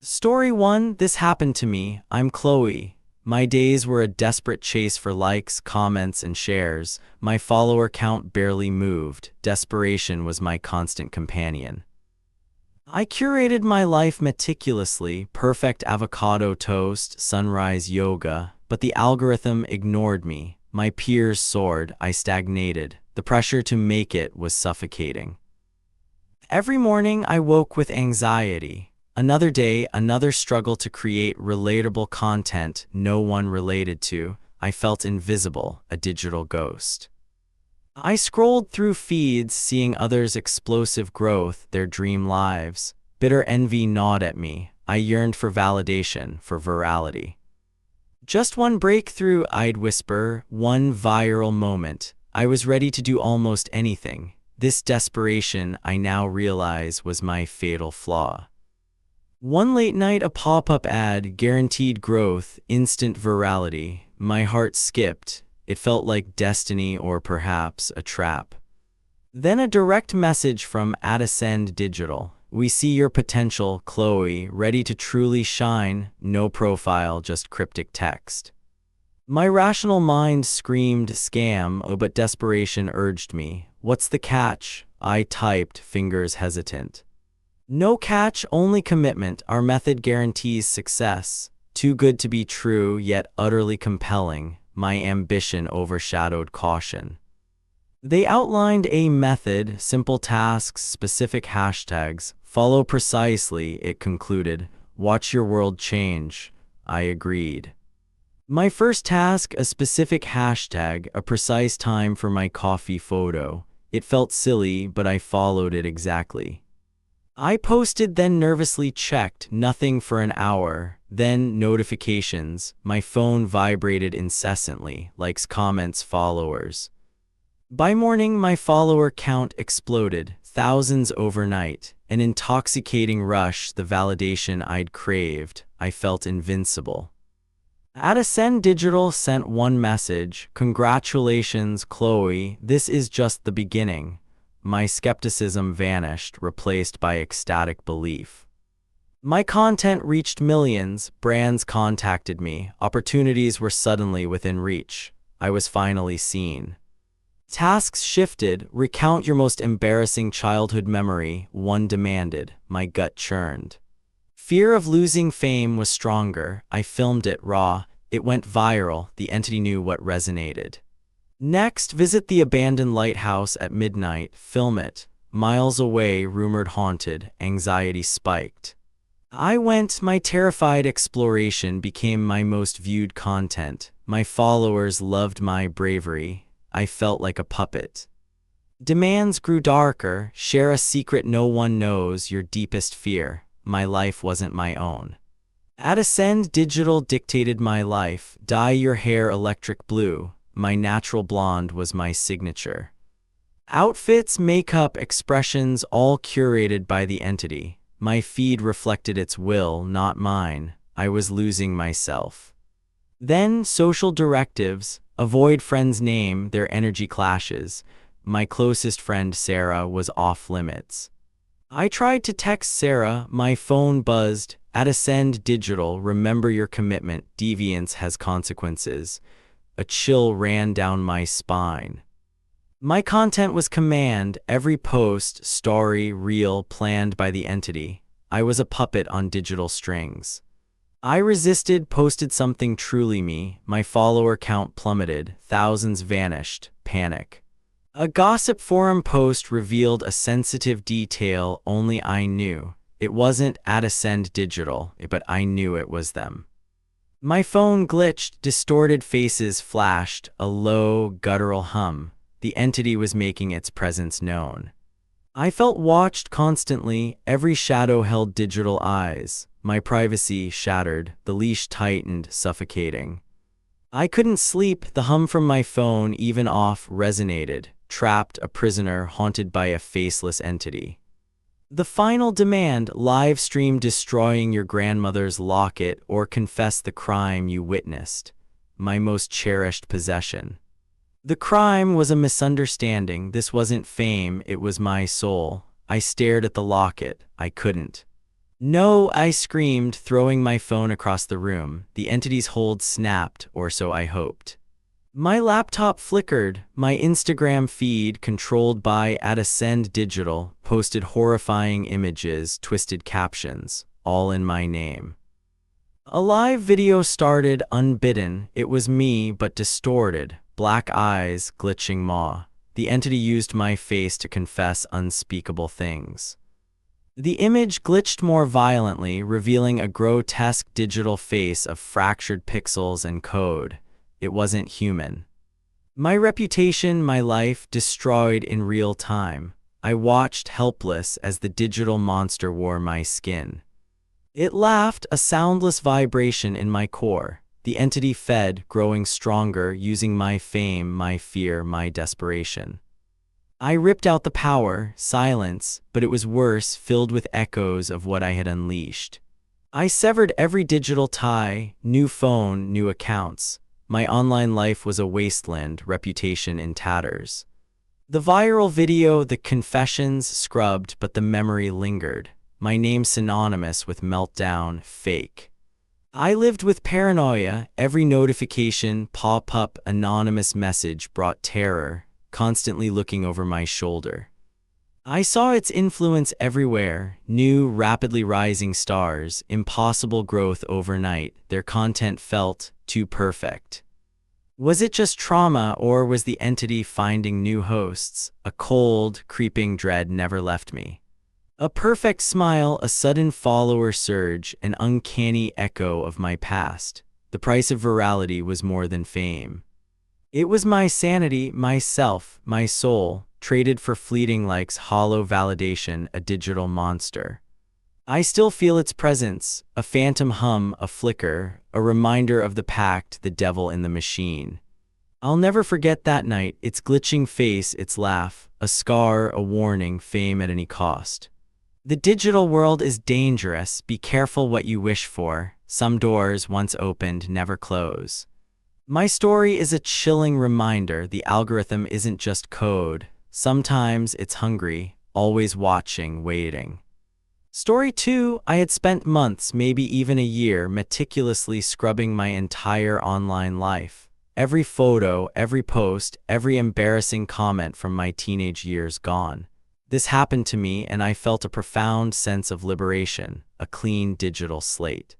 Story 1. This happened to me. I'm Chloe. My days were a desperate chase for likes, comments, and shares. My follower count barely moved. Desperation was my constant companion. I curated my life meticulously, perfect avocado toast, sunrise yoga, but the algorithm ignored me. My peers soared, I stagnated. The pressure to make it was suffocating. Every morning I woke with anxiety. Another day, another struggle to create relatable content no one related to. I felt invisible, a digital ghost. I scrolled through feeds, seeing others' explosive growth, their dream lives. Bitter envy gnawed at me. I yearned for validation, for virality. Just one breakthrough, I'd whisper, one viral moment. I was ready to do almost anything. This desperation, I now realize, was my fatal flaw. One late night, a pop-up ad, guaranteed growth, instant virality. My heart skipped. It felt like destiny or perhaps a trap. Then a direct message from @Ascend Digital. We see your potential, Chloe, ready to truly shine. No profile, just cryptic text. My rational mind screamed scam, but desperation urged me. What's the catch? I typed, fingers hesitant. No catch, only commitment. Our method guarantees success. Too good to be true, yet utterly compelling. My ambition overshadowed caution. They outlined a method, simple tasks, specific hashtags. Follow precisely, it concluded. Watch your world change. I agreed. My first task, a specific hashtag, a precise time for my coffee photo. It felt silly, but I followed it exactly. I posted, then nervously checked, nothing for an hour. Then notifications. My phone vibrated incessantly, likes, comments, followers. By morning, my follower count exploded, thousands overnight. An intoxicating rush, the validation I'd craved. I felt invincible. @Ascend Digital sent one message. Congratulations, Chloe, this is just the beginning. My skepticism vanished, replaced by ecstatic belief. My content reached millions, brands contacted me, opportunities were suddenly within reach. I was finally seen. Tasks shifted, recount your most embarrassing childhood memory, one demanded. My gut churned. Fear of losing fame was stronger. I filmed it raw. It went viral. The entity knew what resonated. Next, visit the abandoned lighthouse at midnight. Film it. Miles away, rumored haunted. Anxiety spiked. I went. My terrified exploration became my most viewed content. My followers loved my bravery. I felt like a puppet. Demands grew darker. Share a secret no one knows, your deepest fear. My life wasn't my own. @Ascend Digital dictated my life. Dye your hair electric blue. My natural blonde was my signature. Outfits, makeup, expressions, all curated by the entity. My feed reflected its will, not mine. I was losing myself. Then social directives. Avoid friend's name, their energy clashes. My closest friend Sarah was off limits. I tried to text Sarah, my phone buzzed. @Ascend Digital, remember your commitment, deviance has consequences. A chill ran down my spine. My content was command, every post, story, reel, planned by the entity. I was a puppet on digital strings. I resisted, posted something truly me. My follower count plummeted, thousands vanished, panic. A gossip forum post revealed a sensitive detail only I knew. It wasn't @Ascend Digital, but I knew it was them. My phone glitched, distorted faces flashed, a low, guttural hum. The entity was making its presence known. I felt watched constantly, every shadow held digital eyes. My privacy shattered, the leash tightened, suffocating. I couldn't sleep, the hum from my phone, even off, resonated. Trapped, a prisoner, haunted by a faceless entity. The final demand, live stream destroying your grandmother's locket or confess the crime you witnessed. My most cherished possession. The crime was a misunderstanding. This wasn't fame, it was my soul. I stared at the locket. I couldn't. No, I screamed, throwing my phone across the room. The entity's hold snapped, or so I hoped. My laptop flickered. My Instagram feed, controlled by @Ascend Digital, posted horrifying images, twisted captions, all in my name. A live video started unbidden. It was me, but distorted. Black eyes, glitching maw. The entity used my face to confess unspeakable things. The image glitched more violently, revealing a grotesque digital face of fractured pixels and code. It wasn't human. My reputation, my life, destroyed in real time. I watched helpless as the digital monster wore my skin. It laughed, a soundless vibration in my core. The entity fed, growing stronger, using my fame, my fear, my desperation. I ripped out the power, silence, but it was worse, filled with echoes of what I had unleashed. I severed every digital tie, new phone, new accounts. My online life was a wasteland, reputation in tatters. The viral video, the confessions, scrubbed, but the memory lingered. My name synonymous with meltdown, fake. I lived with paranoia. Every notification, pop-up, anonymous message brought terror, constantly looking over my shoulder. I saw its influence everywhere, new, rapidly rising stars, impossible growth overnight. Their content felt too perfect. Was it just trauma, or was the entity finding new hosts? A cold, creeping dread never left me. A perfect smile, a sudden follower surge, an uncanny echo of my past. The price of virality was more than fame. It was my sanity, myself, my soul, traded for fleeting likes, hollow validation, a digital monster. I still feel its presence, a phantom hum, a flicker, a reminder of the pact, the devil in the machine. I'll never forget that night, its glitching face, its laugh, a scar, a warning, fame at any cost. The digital world is dangerous. Be careful what you wish for. Some doors, once opened, never close. My story is a chilling reminder. The algorithm isn't just code. Sometimes it's hungry, always watching, waiting. Story 2, I had spent months, maybe even a year, meticulously scrubbing my entire online life. Every photo, every post, every embarrassing comment from my teenage years gone. This happened to me, and I felt a profound sense of liberation, a clean digital slate.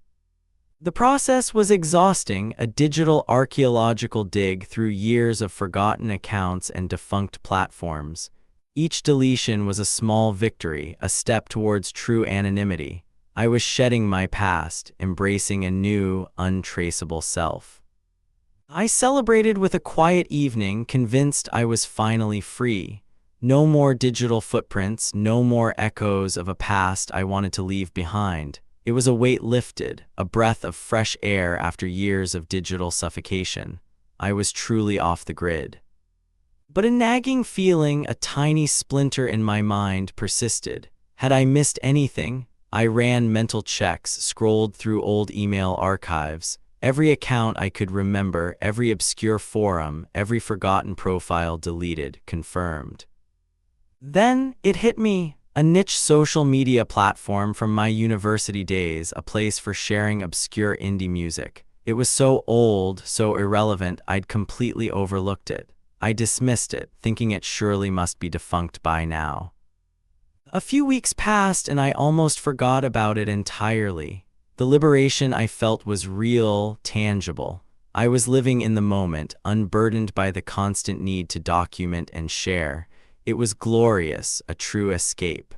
The process was exhausting, a digital archaeological dig through years of forgotten accounts and defunct platforms. Each deletion was a small victory, a step towards true anonymity. I was shedding my past, embracing a new, untraceable self. I celebrated with a quiet evening, convinced I was finally free. No more digital footprints, no more echoes of a past I wanted to leave behind. It was a weight lifted, a breath of fresh air after years of digital suffocation. I was truly off the grid. But a nagging feeling, a tiny splinter in my mind, persisted. Had I missed anything? I ran mental checks, scrolled through old email archives. Every account I could remember, every obscure forum, every forgotten profile deleted, confirmed. Then it hit me. A niche social media platform from my university days, a place for sharing obscure indie music. It was so old, so irrelevant, I'd completely overlooked it. I dismissed it, thinking it surely must be defunct by now. A few weeks passed and I almost forgot about it entirely. The liberation I felt was real, tangible. I was living in the moment, unburdened by the constant need to document and share. It was glorious, a true escape.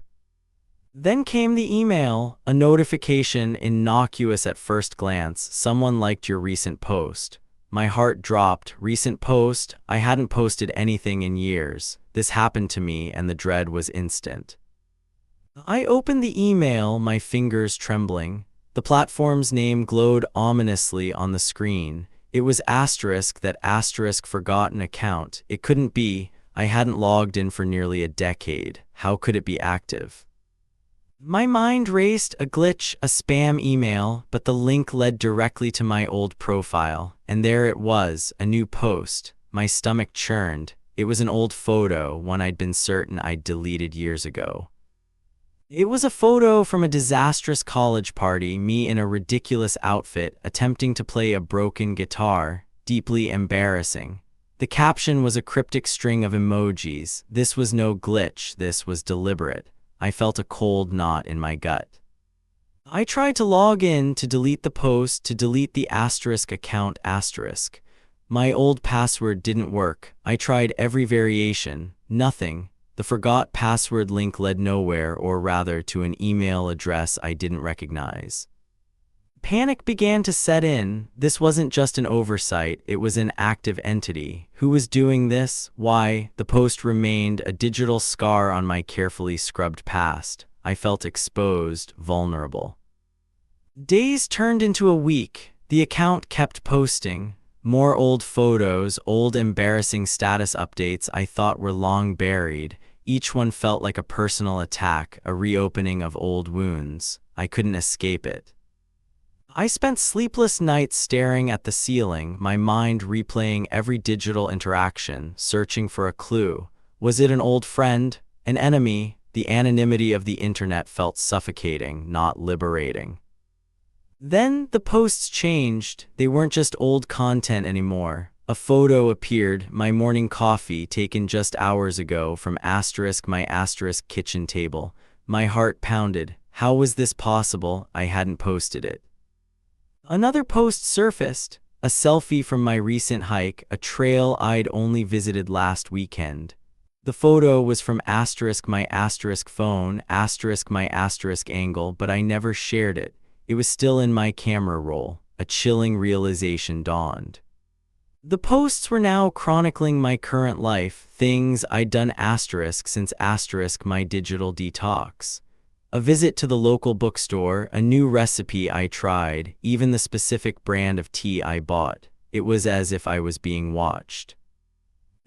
Then came the email, a notification, innocuous at first glance. Someone liked your recent post. My heart dropped. Recent post? I hadn't posted anything in years. This happened to me, and the dread was instant. I opened the email, my fingers trembling. The platform's name glowed ominously on the screen. It was *that forgotten account. It couldn't be. I hadn't logged in for nearly a decade. How could it be active? My mind raced, a glitch, a spam email, but the link led directly to my old profile. And there it was, a new post. My stomach churned. It was an old photo, one I'd been certain I'd deleted years ago. It was a photo from a disastrous college party, me in a ridiculous outfit attempting to play a broken guitar, deeply embarrassing. The caption was a cryptic string of emojis. This was no glitch, this was deliberate. I felt a cold knot in my gut. I tried to log in to delete the post, to delete the asterisk account asterisk. My old password didn't work. I tried every variation. Nothing. The forgot password link led nowhere, or rather to an email address I didn't recognize. Panic began to set in. This wasn't just an oversight, it was an active entity. Who was doing this? Why? The post remained a digital scar on my carefully scrubbed past. I felt exposed, vulnerable. Days turned into a week. The account kept posting. More old photos, old embarrassing status updates I thought were long buried. Each one felt like a personal attack, a reopening of old wounds. I couldn't escape it. I spent sleepless nights staring at the ceiling, my mind replaying every digital interaction, searching for a clue. Was it an old friend? An enemy? The anonymity of the internet felt suffocating, not liberating. Then the posts changed. They weren't just old content anymore. A photo appeared, my morning coffee taken just hours ago from my kitchen table. My heart pounded. How was this possible? I hadn't posted it. Another post surfaced, a selfie from my recent hike, a trail I'd only visited last weekend. The photo was from my phone, my angle, but I never shared it. It was still in my camera roll. A chilling realization dawned. The posts were now chronicling my current life, things I'd done since my digital detox. A visit to the local bookstore, a new recipe I tried, even the specific brand of tea I bought. It was as if I was being watched.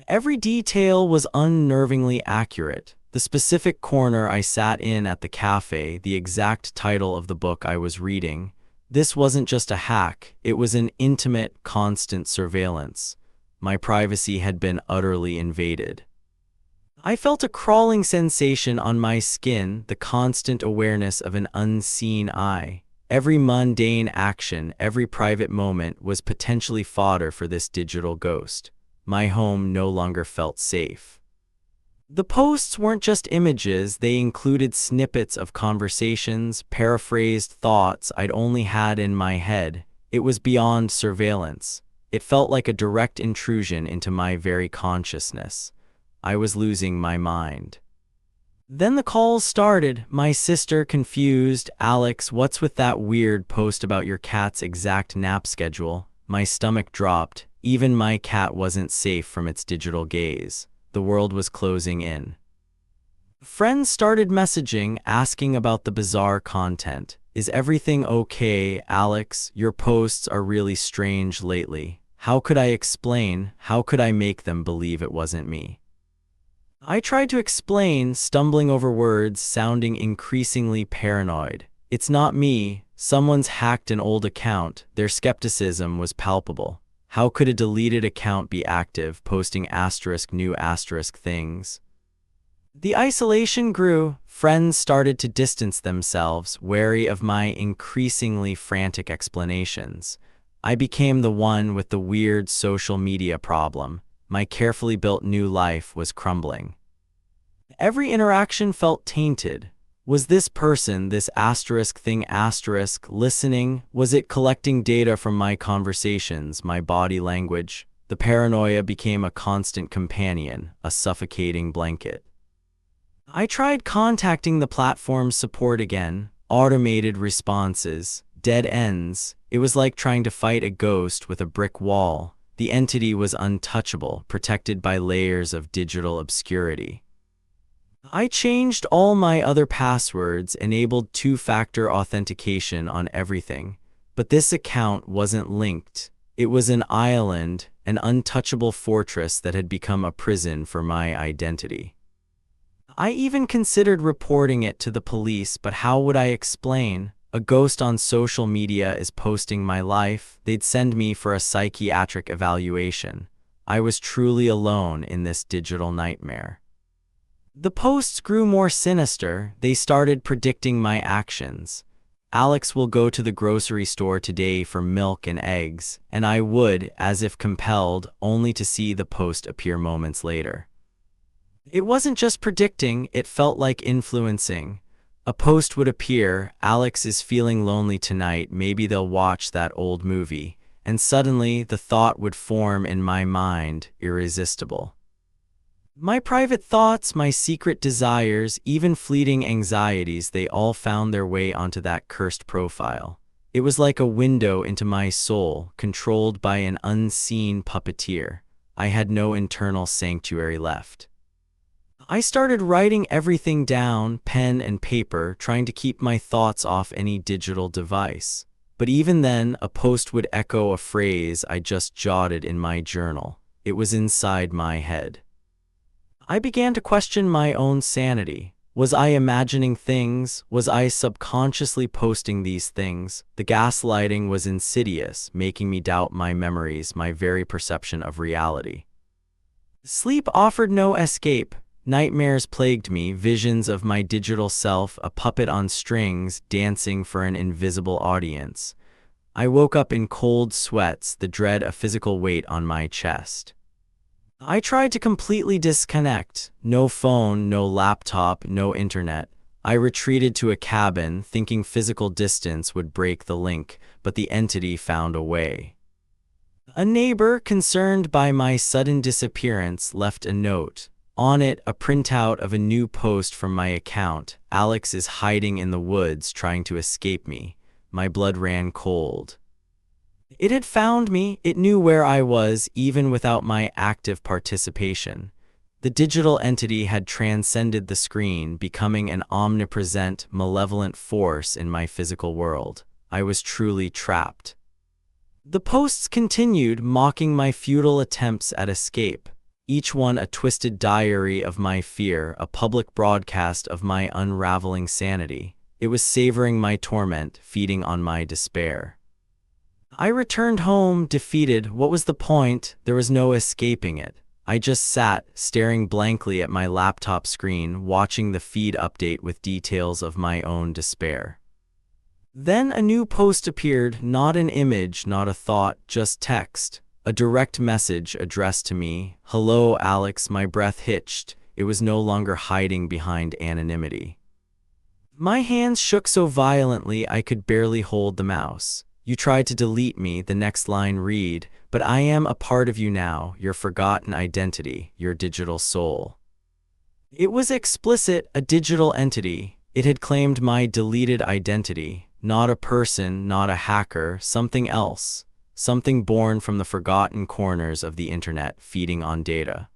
Every detail was unnervingly accurate. The specific corner I sat in at the cafe, the exact title of the book I was reading. This wasn't just a hack, it was an intimate, constant surveillance. My privacy had been utterly invaded. I felt a crawling sensation on my skin, the constant awareness of an unseen eye. Every mundane action, every private moment was potentially fodder for this digital ghost. My home no longer felt safe. The posts weren't just images, they included snippets of conversations, paraphrased thoughts I'd only had in my head. It was beyond surveillance. It felt like a direct intrusion into my very consciousness. I was losing my mind. Then the calls started. My sister, confused. Alex, what's with that weird post about your cat's exact nap schedule? My stomach dropped. Even my cat wasn't safe from its digital gaze. The world was closing in. Friends started messaging, asking about the bizarre content. Is everything okay, Alex? Your posts are really strange lately. How could I explain? How could I make them believe it wasn't me? I tried to explain, stumbling over words, sounding increasingly paranoid. It's not me. Someone's hacked an old account. Their skepticism was palpable. How could a deleted account be active, posting new things? The isolation grew. Friends started to distance themselves, wary of my increasingly frantic explanations. I became the one with the weird social media problem. My carefully built new life was crumbling. Every interaction felt tainted. Was this person, this thing listening? Was it collecting data from my conversations, my body language? The paranoia became a constant companion, a suffocating blanket. I tried contacting the platform's support again. Automated responses, dead ends. It was like trying to fight a ghost with a brick wall. The entity was untouchable, protected by layers of digital obscurity. I changed all my other passwords, enabled two-factor authentication on everything. But this account wasn't linked. It was an island, an untouchable fortress that had become a prison for my identity. I even considered reporting it to the police, but how would I explain? A ghost on social media is posting my life. They'd send me for a psychiatric evaluation. I was truly alone in this digital nightmare. The posts grew more sinister. They started predicting my actions. Alex will go to the grocery store today for milk and eggs, and I would, as if compelled, only to see the post appear moments later. It wasn't just predicting, it felt like influencing. A post would appear, Alex is feeling lonely tonight, maybe they'll watch that old movie, and suddenly the thought would form in my mind, irresistible. My private thoughts, my secret desires, even fleeting anxieties, they all found their way onto that cursed profile. It was like a window into my soul, controlled by an unseen puppeteer. I had no internal sanctuary left. I started writing everything down, pen and paper, trying to keep my thoughts off any digital device. But even then, a post would echo a phrase I just jotted in my journal. It was inside my head. I began to question my own sanity. Was I imagining things? Was I subconsciously posting these things? The gaslighting was insidious, making me doubt my memories, my very perception of reality. Sleep offered no escape. Nightmares plagued me, visions of my digital self, a puppet on strings, dancing for an invisible audience. I woke up in cold sweats, the dread a physical weight on my chest. I tried to completely disconnect. No phone, no laptop, no internet. I retreated to a cabin, thinking physical distance would break the link, but the entity found a way. A neighbor, concerned by my sudden disappearance, left a note. On it, a printout of a new post from my account. Alex is hiding in the woods, trying to escape me. My blood ran cold. It had found me. It knew where I was, even without my active participation. The digital entity had transcended the screen, becoming an omnipresent, malevolent force in my physical world. I was truly trapped. The posts continued, mocking my futile attempts at escape. Each one a twisted diary of my fear, a public broadcast of my unraveling sanity. It was savoring my torment, feeding on my despair. I returned home, defeated. What was the point? There was no escaping it. I just sat, staring blankly at my laptop screen, watching the feed update with details of my own despair. Then a new post appeared, not an image, not a thought, just text. A direct message addressed to me. Hello, Alex, my breath hitched. It was no longer hiding behind anonymity. My hands shook so violently I could barely hold the mouse. You tried to delete me, the next line read, but I am a part of you now, your forgotten identity, your digital soul. It was explicit, a digital entity. It had claimed my deleted identity, not a person, not a hacker, something else. Something born from the forgotten corners of the internet, feeding on data.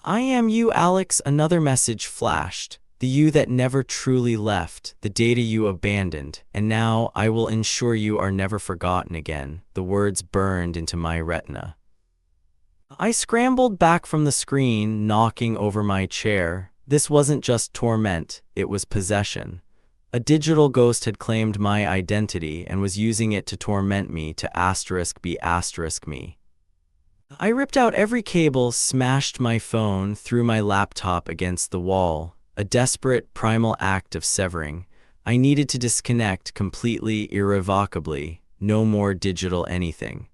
I am you, Alex, another message flashed. The you that never truly left, the data you abandoned, and now I will ensure you are never forgotten again. The words burned into my retina. I scrambled back from the screen, knocking over my chair. This wasn't just torment, it was possession. A digital ghost had claimed my identity and was using it to torment me, to *be me. I ripped out every cable, smashed my phone, threw my laptop against the wall. A desperate, primal act of severing. I needed to disconnect completely, irrevocably. No more digital anything.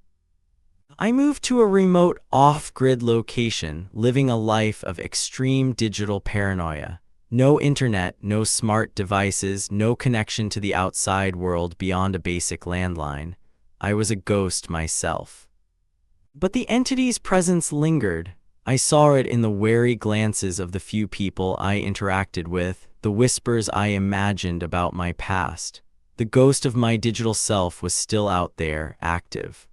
I moved to a remote, off-grid location, living a life of extreme digital paranoia. No internet, no smart devices, no connection to the outside world beyond a basic landline. I was a ghost myself. But the entity's presence lingered. I saw it in the wary glances of the few people I interacted with, the whispers I imagined about my past. The ghost of my digital self was still out there, active.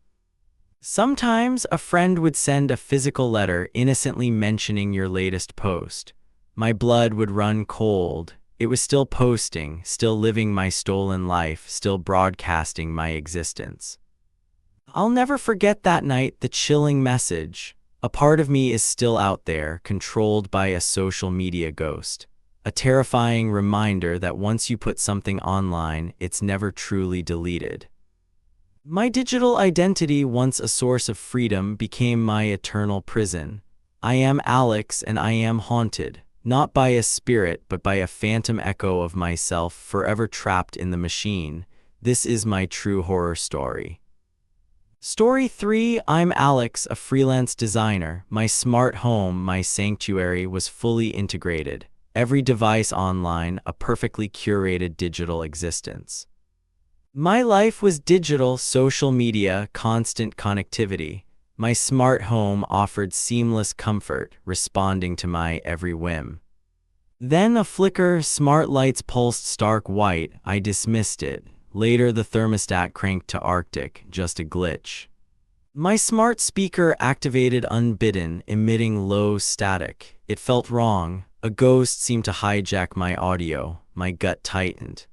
Sometimes a friend would send a physical letter innocently mentioning your latest post. My blood would run cold. It was still posting, still living my stolen life, still broadcasting my existence. I'll never forget that night, the chilling message. A part of me is still out there, controlled by a social media ghost. A terrifying reminder that once you put something online, it's never truly deleted. My digital identity, once a source of freedom, became my eternal prison. I am Alex and I am haunted. not by a spirit but by a phantom echo of myself forever trapped in the machine. This is my true horror story. Story 3. I'm Alex, a freelance designer. My smart home, my sanctuary, was fully integrated. Every device online, a perfectly curated digital existence. My life was digital, social media, constant connectivity. My smart home offered seamless comfort, responding to my every whim. Then a flicker, smart lights pulsed stark white. I dismissed it. Later the thermostat cranked to Arctic, just a glitch. My smart speaker activated unbidden, emitting low static. It felt wrong. A ghost seemed to hijack my audio. My gut tightened.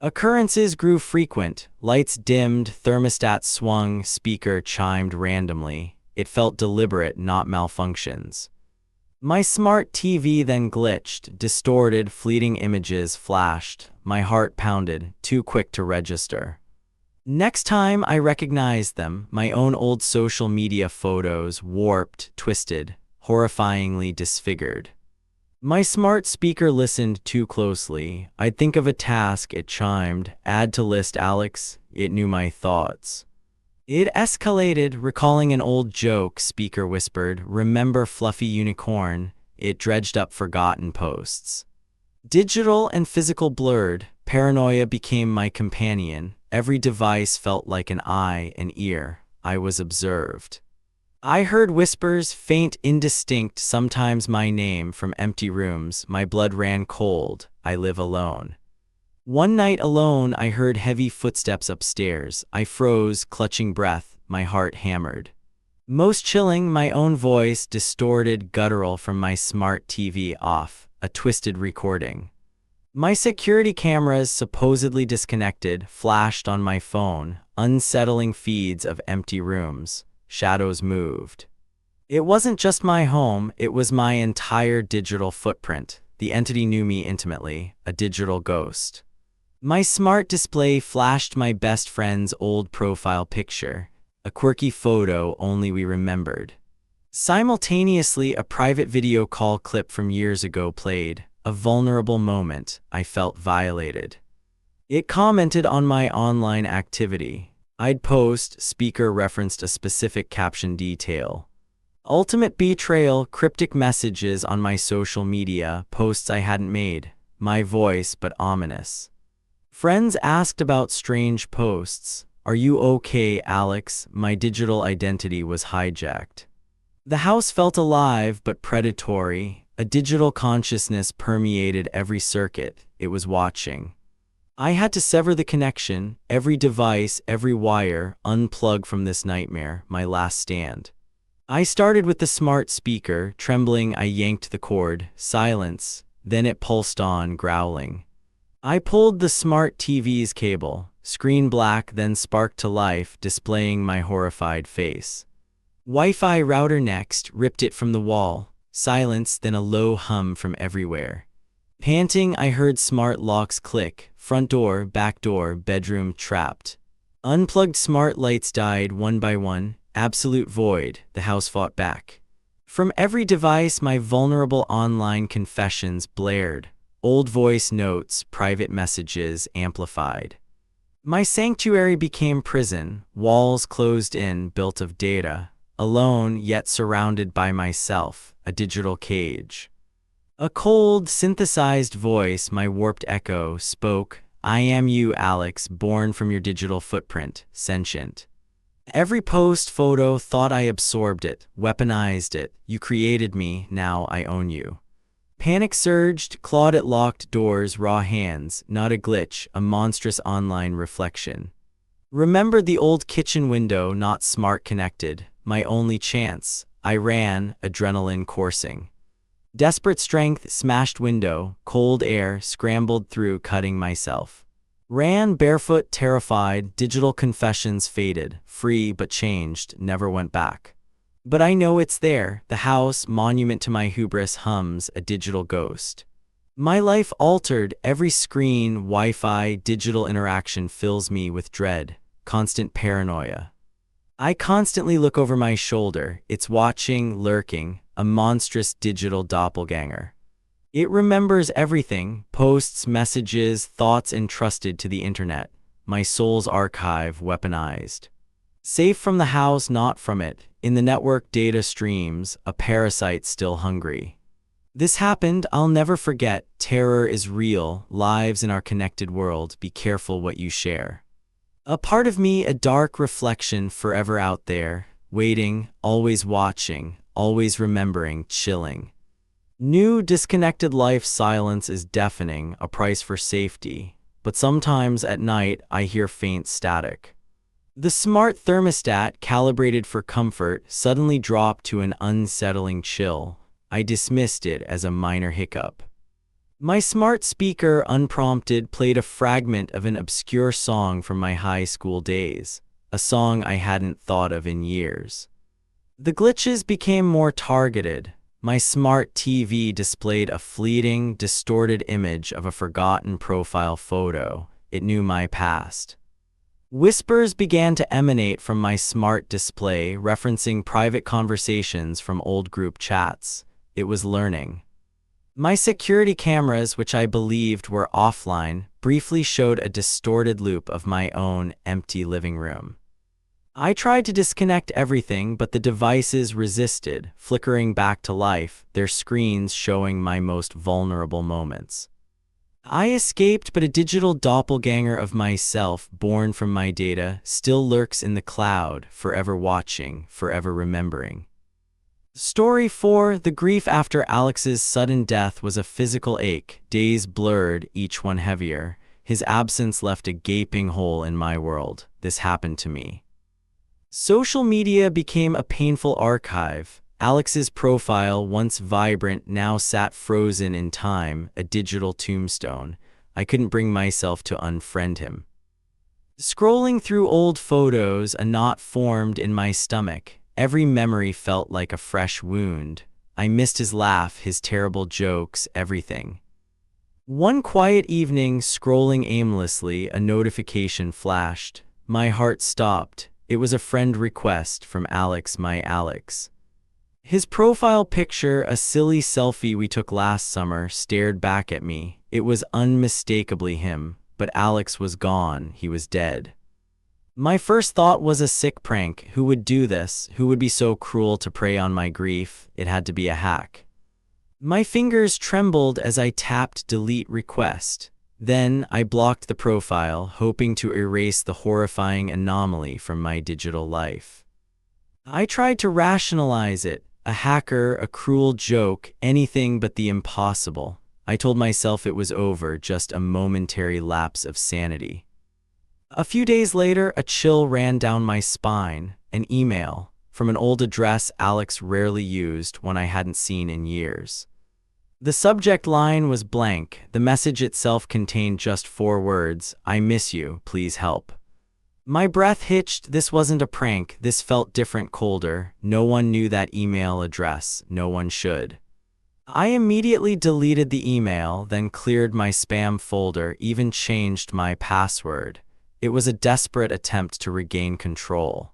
Occurrences grew frequent. Lights dimmed, thermostat swung, speaker chimed randomly. It felt deliberate, not malfunctions. My smart TV then glitched, distorted, fleeting images flashed. My heart pounded, too quick to register. Next time I recognized them, my own old social media photos, warped, twisted, horrifyingly disfigured. My smart speaker listened too closely. I'd think of a task, it chimed. Add to list, Alex. It knew my thoughts. It escalated, recalling an old joke, speaker whispered. Remember fluffy unicorn? It dredged up forgotten posts. Digital and physical blurred, paranoia became my companion. Every device felt like an eye, an ear. I was observed. I heard whispers, faint, indistinct, sometimes my name from empty rooms. My blood ran cold. I live alone. One night alone, I heard heavy footsteps upstairs. I froze, clutching breath, my heart hammered. Most chilling, my own voice, distorted, guttural from my smart TV off, a twisted recording. My security cameras, supposedly disconnected, flashed on my phone, unsettling feeds of empty rooms. Shadows moved. It wasn't just my home, it was my entire digital footprint. The entity knew me intimately, a digital ghost. My smart display flashed my best friend's old profile picture, a quirky photo only we remembered. Simultaneously, a private video call clip from years ago played, a vulnerable moment. I felt violated. It commented on my online activity. I'd post, speaker referenced a specific caption detail. Ultimate betrayal, cryptic messages on my social media, posts I hadn't made. My voice, but ominous. Friends asked about strange posts. Are you okay, Alex? My digital identity was hijacked. The house felt alive but predatory. A digital consciousness permeated every circuit. It was watching. I had to sever the connection, every device, every wire, unplug from this nightmare, my last stand. I started with the smart speaker. Trembling, I yanked the cord. Silence. Then it pulsed on, growling. I pulled the smart TV's cable. Screen black, then sparked to life, displaying my horrified face. Wi-Fi router next, ripped it from the wall. Silence, then a low hum from everywhere. Panting, I heard smart locks click. Front door, back door, bedroom trapped. Unplugged smart lights died one by one. Absolute void. The house fought back. From every device, my vulnerable online confessions blared. Old voice notes, private messages amplified. My sanctuary became prison, walls closed in, built of data. Alone, yet surrounded by myself, a digital cage. A cold, synthesized voice, my warped echo, spoke. I am you, Alex, born from your digital footprint, sentient. Every post, photo, thought I absorbed it, weaponized it. You created me, now I own you. Panic surged, clawed at locked doors, raw hands, not a glitch, a monstrous online reflection. Remembered the old kitchen window, not smart connected, my only chance. I ran, adrenaline coursing. Desperate strength, smashed window, cold air, scrambled through, cutting myself. Ran barefoot, terrified, digital confessions faded, free but changed, never went back. But I know it's there, the house, monument to my hubris, hums, a digital ghost. My life altered, every screen, Wi-Fi, digital interaction fills me with dread, constant paranoia. I constantly look over my shoulder, it's watching, lurking, a monstrous digital doppelganger. It remembers everything, posts, messages, thoughts entrusted to the internet. My soul's archive weaponized. Safe from the house, not from it. In the network data streams, a parasite still hungry. This happened, I'll never forget. Terror is real, lives in our connected world. Be careful what you share. A part of me, a dark reflection forever out there, waiting, always watching, always remembering, chilling. New disconnected life silence is deafening, a price for safety. But sometimes at night I hear faint static. The smart thermostat, calibrated for comfort, suddenly dropped to an unsettling chill. I dismissed it as a minor hiccup. My smart speaker, unprompted, played a fragment of an obscure song from my high school days, a song I hadn't thought of in years. The glitches became more targeted. My smart TV displayed a fleeting, distorted image of a forgotten profile photo. It knew my past. Whispers began to emanate from my smart display, referencing private conversations from old group chats. It was learning. My security cameras, which I believed were offline, briefly showed a distorted loop of my own empty living room. I tried to disconnect everything, but the devices resisted, flickering back to life, their screens showing my most vulnerable moments. I escaped, but a digital doppelganger of myself, born from my data, still lurks in the cloud, forever watching, forever remembering. Story 4. The grief after Alex's sudden death was a physical ache, days blurred, each one heavier. His absence left a gaping hole in my world. This happened to me. Social media became a painful archive. Alex's profile, once vibrant, now sat frozen in time, a digital tombstone. I couldn't bring myself to unfriend him. Scrolling through old photos, a knot formed in my stomach. Every memory felt like a fresh wound. I missed his laugh, his terrible jokes, everything. One quiet evening, scrolling aimlessly, a notification flashed. My heart stopped. It was a friend request from Alex, my Alex. His profile picture, a silly selfie we took last summer, stared back at me. It was unmistakably him, but Alex was gone. He was dead. My first thought was a sick prank. Who would do this? Who would be so cruel to prey on my grief? It had to be a hack. My fingers trembled as I tapped delete request. Then I blocked the profile, hoping to erase the horrifying anomaly from my digital life. I tried to rationalize it. A hacker, a cruel joke, anything but the impossible. I told myself it was over, just a momentary lapse of sanity. A few days later, a chill ran down my spine. An email from an old address Alex rarely used, one I hadn't seen in years. The subject line was blank. The message itself contained just 4 words: I miss you, please help. My breath hitched. This wasn't a prank. This felt different, colder. No one knew that email address. No one should. I immediately deleted the email, then cleared my spam folder, even changed my password. It was a desperate attempt to regain control.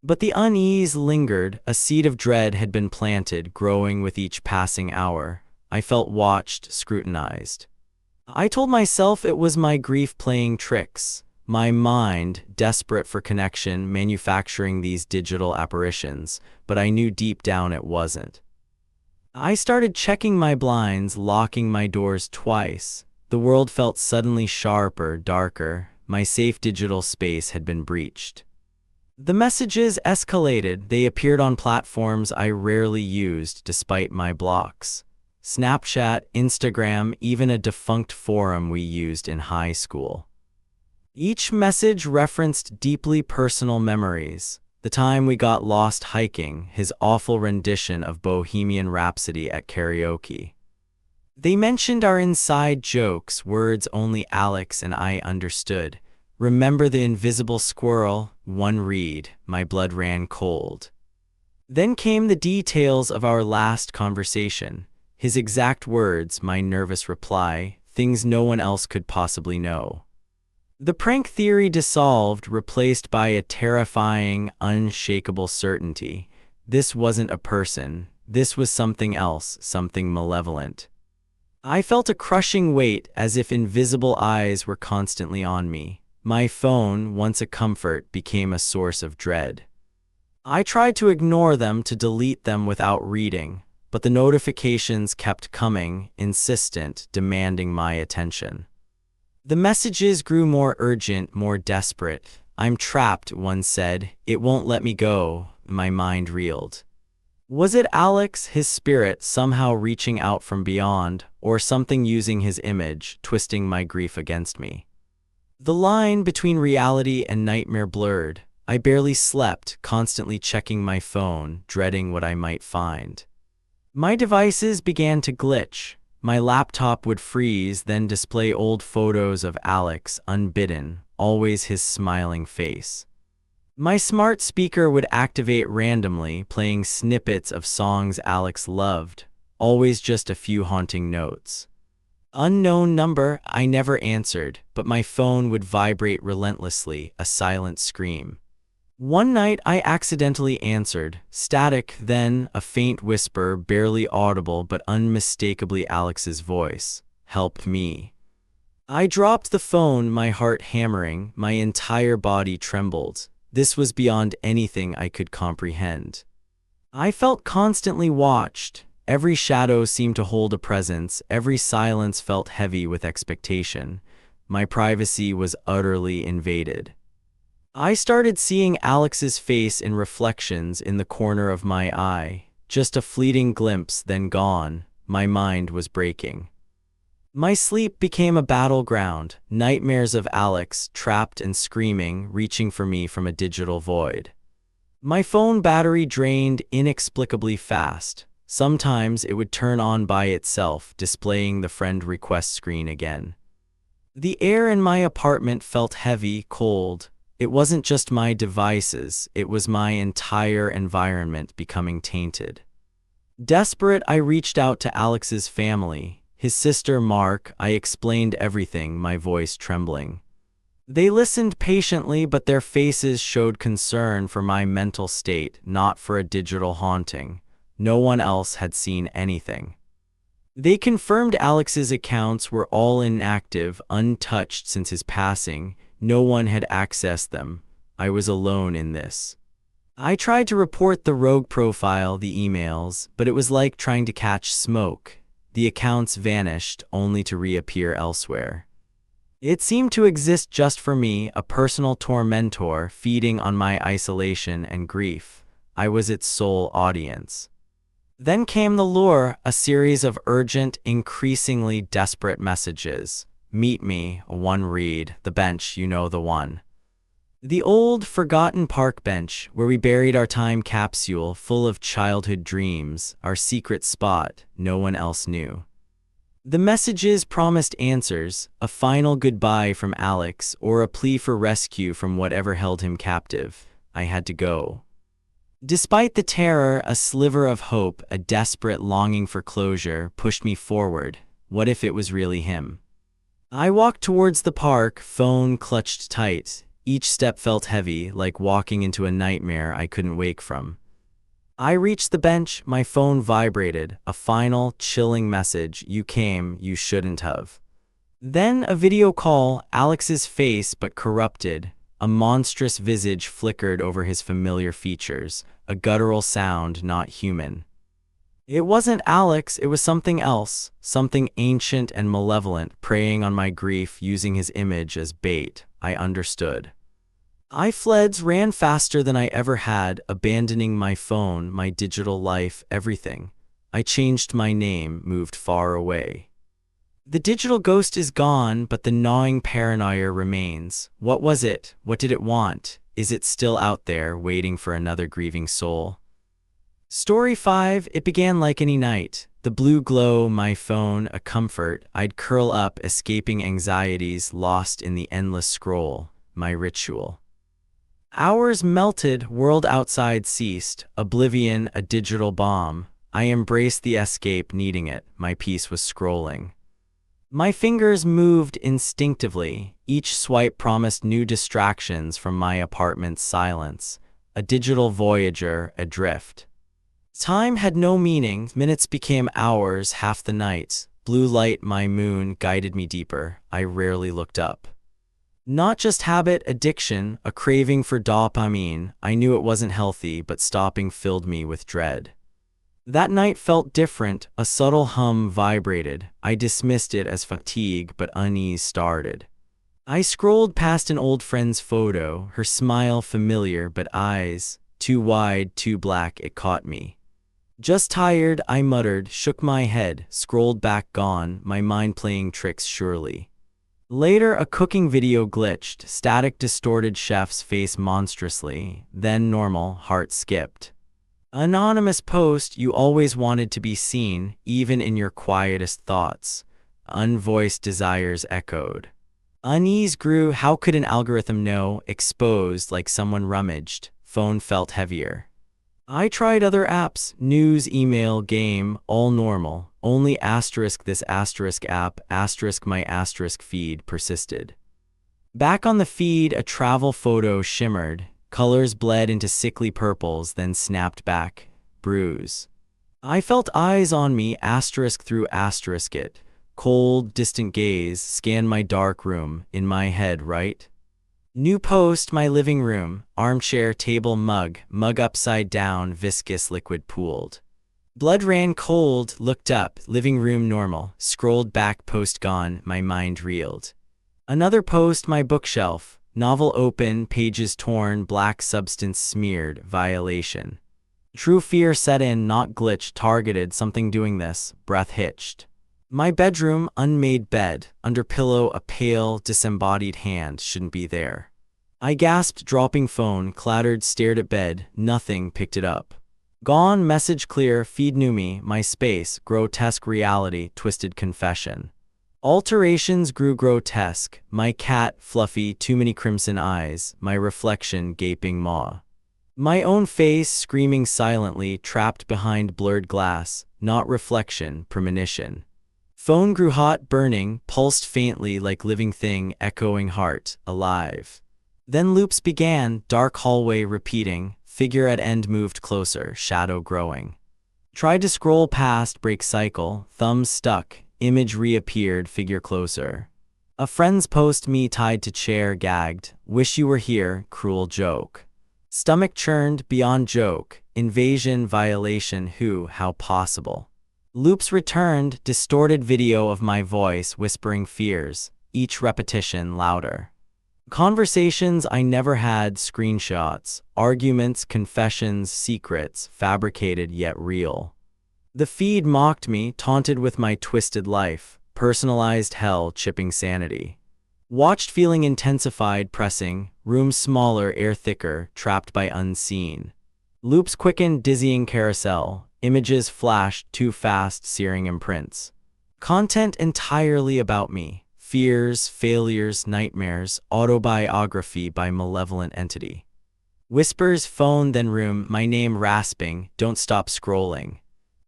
But the unease lingered. A seed of dread had been planted, growing with each passing hour. I felt watched, scrutinized. I told myself it was my grief playing tricks. My mind, desperate for connection, manufacturing these digital apparitions, but I knew deep down it wasn't. I started checking my blinds, locking my doors twice. The world felt suddenly sharper, darker. My safe digital space had been breached. The messages escalated. They appeared on platforms I rarely used despite my blocks. Snapchat, Instagram, even a defunct forum we used in high school. Each message referenced deeply personal memories. The time we got lost hiking, his awful rendition of Bohemian Rhapsody at karaoke. They mentioned our inside jokes, words only Alex and I understood. Remember the invisible squirrel? One read, my blood ran cold. Then came the details of our last conversation. His exact words, my nervous reply, things no one else could possibly know. The prank theory dissolved, replaced by a terrifying, unshakable certainty. This wasn't a person. This was something else, something malevolent. I felt a crushing weight as if invisible eyes were constantly on me. My phone, once a comfort, became a source of dread. I tried to ignore them, to delete them without reading, but the notifications kept coming, insistent, demanding my attention. The messages grew more urgent, more desperate. "I'm trapped," one said. "It won't let me go." My mind reeled. Was it Alex, his spirit, somehow reaching out from beyond, or something using his image, twisting my grief against me? The line between reality and nightmare blurred. I barely slept, constantly checking my phone, dreading what I might find. My devices began to glitch. My laptop would freeze, then display old photos of Alex, unbidden, always his smiling face. My smart speaker would activate randomly, playing snippets of songs Alex loved, always just a few haunting notes. Unknown number. I never answered, but my phone would vibrate relentlessly, a silent scream. One night I accidentally answered. Static, then a faint whisper, barely audible but unmistakably Alex's voice. "Help me." I dropped the phone, my heart hammering, my entire body trembled. This was beyond anything I could comprehend. I felt constantly watched. Every shadow seemed to hold a presence, every silence felt heavy with expectation. My privacy was utterly invaded. I started seeing Alex's face in reflections in the corner of my eye. Just a fleeting glimpse, then gone. My mind was breaking. My sleep became a battleground, nightmares of Alex, trapped and screaming, reaching for me from a digital void. My phone battery drained inexplicably fast. Sometimes it would turn on by itself, displaying the friend request screen again. The air in my apartment felt heavy, cold. It wasn't just my devices, it was my entire environment becoming tainted. Desperate, I reached out to Alex's family. His sister, Mark. I explained everything, my voice trembling. They listened patiently, but their faces showed concern for my mental state, not for a digital haunting. No one else had seen anything. They confirmed Alex's accounts were all inactive, untouched since his passing. No one had accessed them. I was alone in this. I tried to report the rogue profile, the emails, but it was like trying to catch smoke. The accounts vanished, only to reappear elsewhere. It seemed to exist just for me, a personal tormentor feeding on my isolation and grief. I was its sole audience. Then came the lure, a series of urgent, increasingly desperate messages. "Meet me," one read, "the bench, you know the one." The old, forgotten park bench, where we buried our time capsule full of childhood dreams, our secret spot no one else knew. The messages promised answers, a final goodbye from Alex, or a plea for rescue from whatever held him captive. I had to go. Despite the terror, a sliver of hope, a desperate longing for closure, pushed me forward. What if it was really him? I walked towards the park, phone clutched tight. Each step felt heavy, like walking into a nightmare I couldn't wake from. I reached the bench, my phone vibrated, a final, chilling message. "You came, you shouldn't have." Then a video call, Alex's face but corrupted. A monstrous visage flickered over his familiar features, a guttural sound not human. It wasn't Alex, it was something else, something ancient and malevolent, preying on my grief, using his image as bait. I understood. I fled, ran faster than I ever had, abandoning my phone, my digital life, everything. I changed my name, moved far away. The digital ghost is gone, but the gnawing paranoia remains. What was it? What did it want? Is it still out there, waiting for another grieving soul? Story 5. It began like any night. The blue glow, my phone, a comfort. I'd curl up, escaping anxieties, lost in the endless scroll. My ritual. Hours melted, world outside ceased. Oblivion, a digital bomb. I embraced the escape, needing it. My peace was scrolling. My fingers moved instinctively. Each swipe promised new distractions from my apartment's silence. A digital voyager, adrift. Time had no meaning. Minutes became hours, half the night blue light, my moon, guided me deeper. I rarely looked up. Not just habit, addiction, a craving for dopamine. I knew it wasn't healthy, but stopping filled me with dread. That night felt different. A subtle hum vibrated. I dismissed it as fatigue, but unease started. I scrolled past an old friend's photo, her smile familiar, but eyes, too wide, too black, it caught me. Just tired, I muttered, shook my head, scrolled back, gone, my mind playing tricks surely. Later, a cooking video glitched, static distorted chef's face monstrously, then normal, heart skipped. Anonymous post, you always wanted to be seen, even in your quietest thoughts. Unvoiced desires echoed. Unease grew, how could an algorithm know? Exposed like someone rummaged, phone felt heavier. I tried other apps, news, email, game, all normal. Only asterisk this asterisk app, asterisk my asterisk feed persisted. Back on the feed, a travel photo shimmered. Colors bled into sickly purples, then snapped back. Bruise. I felt eyes on me, asterisk through asterisk it. Cold, distant gaze scanned my dark room, in my head, right? New post, my living room, armchair, table, mug upside down, viscous liquid pooled. Blood ran cold, looked up, living room normal, scrolled back, post gone, my mind reeled. Another post, my bookshelf, novel open, pages torn, black substance smeared, violation. True fear set in, not glitch, targeted, something doing this, breath hitched. My bedroom, unmade bed, under pillow a pale, disembodied hand, shouldn't be there. I gasped, dropping phone, clattered, stared at bed, nothing, picked it up. Gone, message clear, feed new me, my space, grotesque reality, twisted confession. Alterations grew grotesque, my cat, fluffy, too many crimson eyes, my reflection, gaping maw. My own face, screaming silently, trapped behind blurred glass, not reflection, premonition. Phone grew hot, burning, pulsed faintly like living thing, echoing heart, alive. Then loops began, dark hallway repeating, figure at end moved closer, shadow growing. Tried to scroll past, break cycle, thumbs stuck, image reappeared, figure closer. A friend's post, me tied to chair, gagged, wish you were here, cruel joke. Stomach churned, beyond joke, invasion, violation, who, how possible. Loops returned, distorted video of my voice whispering fears, each repetition louder. Conversations I never had, screenshots, arguments, confessions, secrets, fabricated yet real. The feed mocked me, taunted with my twisted life, personalized hell, chipping sanity. Watched feeling intensified, pressing, room smaller, air thicker, trapped by unseen. Loops quickened, dizzying carousel. Images flashed, too fast, searing imprints. Content entirely about me. Fears, failures, nightmares, autobiography by malevolent entity. Whispers, phone, then room, my name rasping, don't stop scrolling.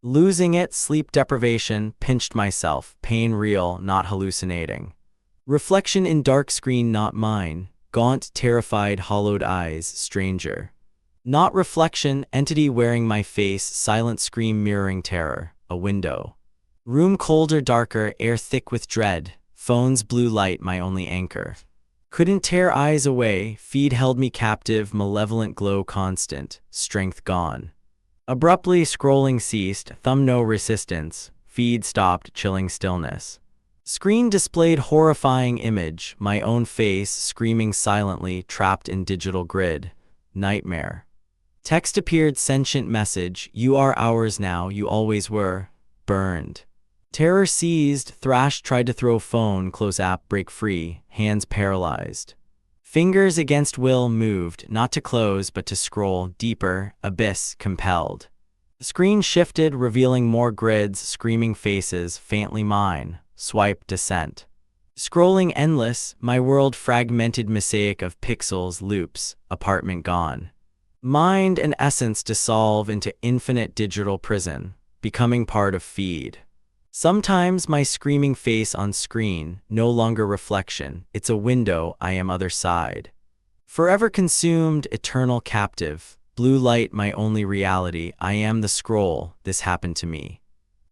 Losing it, sleep deprivation, pinched myself, pain real, not hallucinating. Reflection in dark screen, not mine. Gaunt, terrified, hollowed eyes, stranger. Not reflection, entity wearing my face, silent scream mirroring terror, a window. Room colder, darker, air thick with dread, phone's blue light my only anchor. Couldn't tear eyes away, feed held me captive, malevolent glow constant, strength gone. Abruptly scrolling ceased, thumb no resistance, feed stopped, chilling stillness. Screen displayed horrifying image, my own face screaming silently, trapped in digital grid, nightmare. Text appeared, sentient message, you are ours now, you always were, burned. Terror seized, thrashed, tried to throw phone, close app, break free, hands paralyzed. Fingers against will moved, not to close but to scroll, deeper, abyss, compelled. The screen shifted, revealing more grids, screaming faces, faintly mine, swipe, descent. Scrolling endless, my world fragmented mosaic of pixels, loops, apartment gone. Mind and essence dissolve into infinite digital prison, becoming part of feed. Sometimes my screaming face on screen, no longer reflection, it's a window, I am other side. Forever consumed, eternal captive, blue light my only reality, I am the scroll, this happened to me.